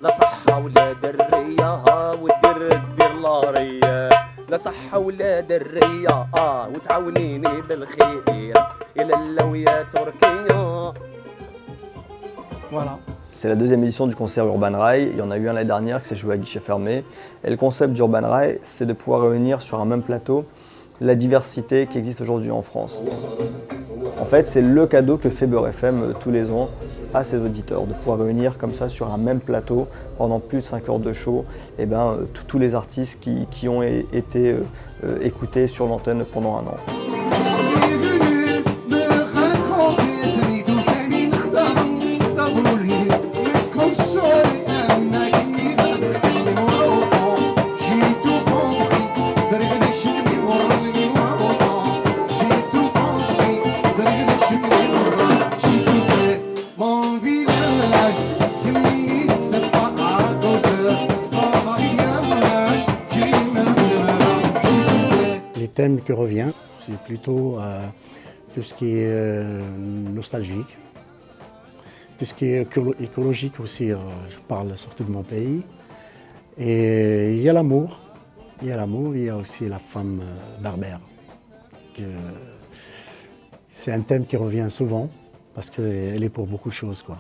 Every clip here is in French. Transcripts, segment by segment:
لا صحة ولا درية ودير لارية لا صحة ولا درية وتعاونيني بالخير إلى اللوية تركيا. Voilà. C'est la deuxième édition du concert Urban Rail. Il y en a eu un l'année dernière qui s'est joué à guichet fermé. Et le concept d'Urban Rail, c'est de pouvoir réunir sur un même plateau la diversité qui existe aujourd'hui en France. En fait, c'est le cadeau que fait Beurre FM tous les ans à ses auditeurs, de pouvoir réunir comme ça sur un même plateau pendant plus de 5 heures de show tous les artistes qui ont été écoutés sur l'antenne pendant un an. Les thèmes qui reviennent, c'est plutôt tout ce qui est nostalgique, tout ce qui est écologique aussi, je parle surtout de mon pays. Et il y a l'amour, il y a aussi la femme berbère. C'est un thème qui revient souvent parce qu'elle est pour beaucoup de choses, quoi.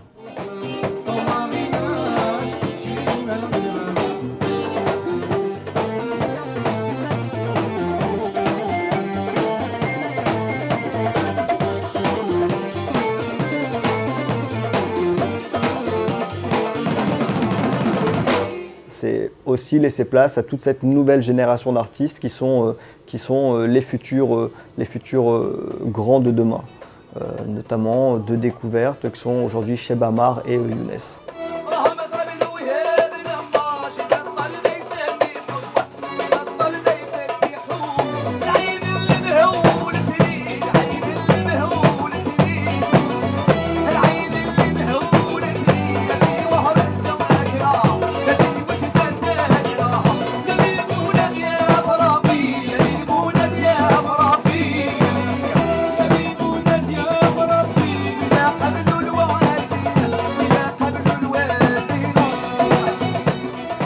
C'est aussi laisser place à toute cette nouvelle génération d'artistes qui sont les futurs grands de demain, notamment deux découvertes qui sont aujourd'hui Cheb Amar et Younes.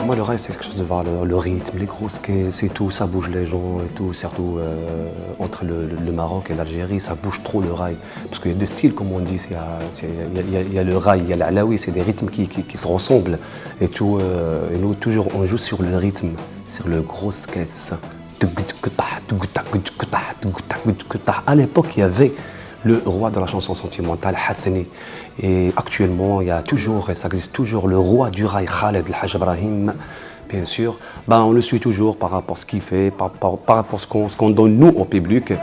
Moi, le rail, c'est quelque chose de voir le rythme, les grosses caisses et tout, ça bouge les gens et tout, surtout entre le Maroc et l'Algérie, ça bouge trop le rail. Parce qu'il y a deux styles, comme on dit, il y a le rail, il y a l'alaoui, c'est des rythmes qui se ressemblent. Et, tout, et nous, toujours, on joue sur le rythme, sur le grosse caisse. À l'époque, il y avait le roi de la chanson sentimentale, Hassani. Et actuellement, il y a toujours, et ça existe toujours, le roi du rail, Khaled El Hadj Ibrahim, bien sûr. On le suit toujours par rapport à ce qu'il fait, par rapport à ce qu'on donne nous au public.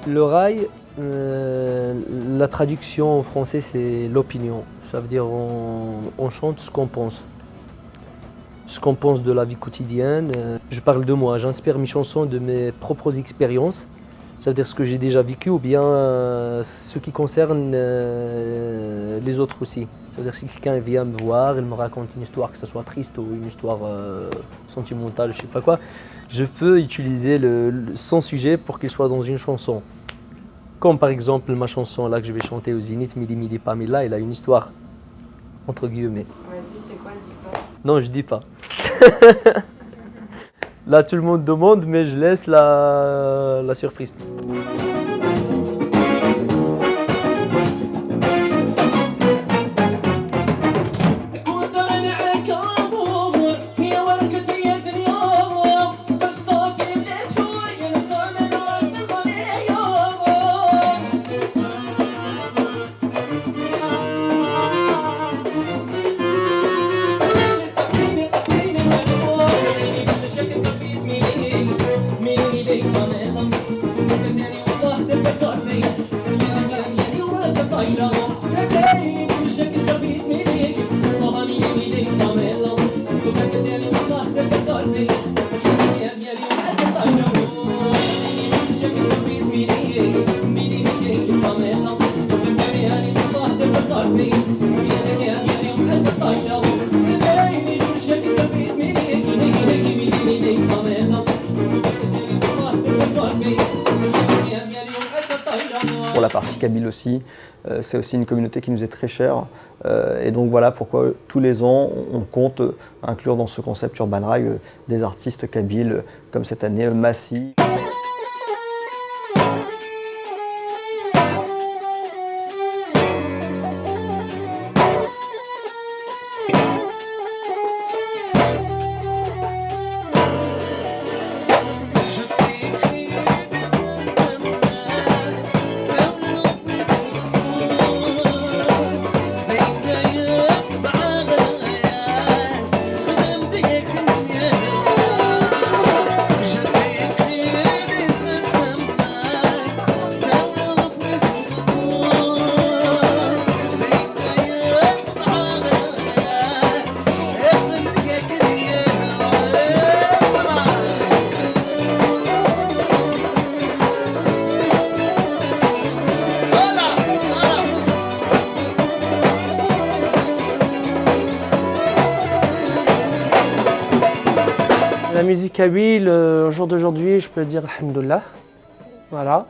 Le rail, la traduction en français, c'est l'opinion. Ça veut dire on chante ce qu'on pense. Ce qu'on pense de la vie quotidienne. Je parle de moi, j'inspire mes chansons de mes propres expériences. Ça veut dire ce que j'ai déjà vécu ou bien ce qui concerne les autres aussi. Ça veut dire si quelqu'un vient me voir, il me raconte une histoire, que ce soit triste ou une histoire sentimentale, je sais pas quoi, je peux utiliser son sujet pour qu'il soit dans une chanson. Comme par exemple ma chanson là que je vais chanter au Zénith, Mili Mili Pamela, elle a une histoire, entre guillemets. Vas-y, c'est quoi l'histoire? Non, je dis pas. Là, tout le monde demande, mais je laisse la surprise. Many Pour la partie kabyle aussi, c'est aussi une communauté qui nous est très chère. Et donc voilà pourquoi tous les ans on compte inclure dans ce concept Urban Raï des artistes kabyles comme cette année Massi. La musique kabyle, au jour d'aujourd'hui, je peux dire alhamdoulilah. Voilà.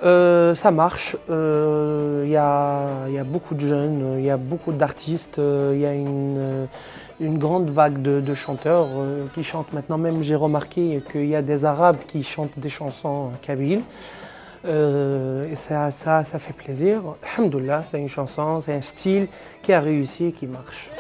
Ça marche. Il y a beaucoup de jeunes, il y a beaucoup d'artistes, il y a une grande vague de chanteurs qui chantent maintenant. Même j'ai remarqué qu'il y a des Arabes qui chantent des chansons kabyles. Et ça fait plaisir. Alhamdoulilah, c'est une chanson, c'est un style qui a réussi et qui marche.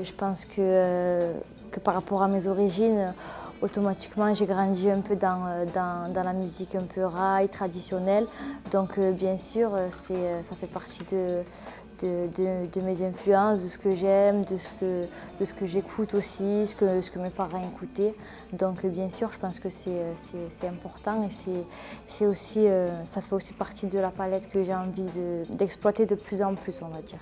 Je pense que par rapport à mes origines, automatiquement j'ai grandi un peu dans la musique un peu raï, traditionnelle. Donc bien sûr, ça fait partie de mes influences, de ce que j'aime, de ce que j'écoute aussi, ce que mes parents écoutaient. Donc bien sûr, je pense que c'est important et ça fait aussi partie de la palette que j'ai envie d'exploiter de plus en plus, on va dire.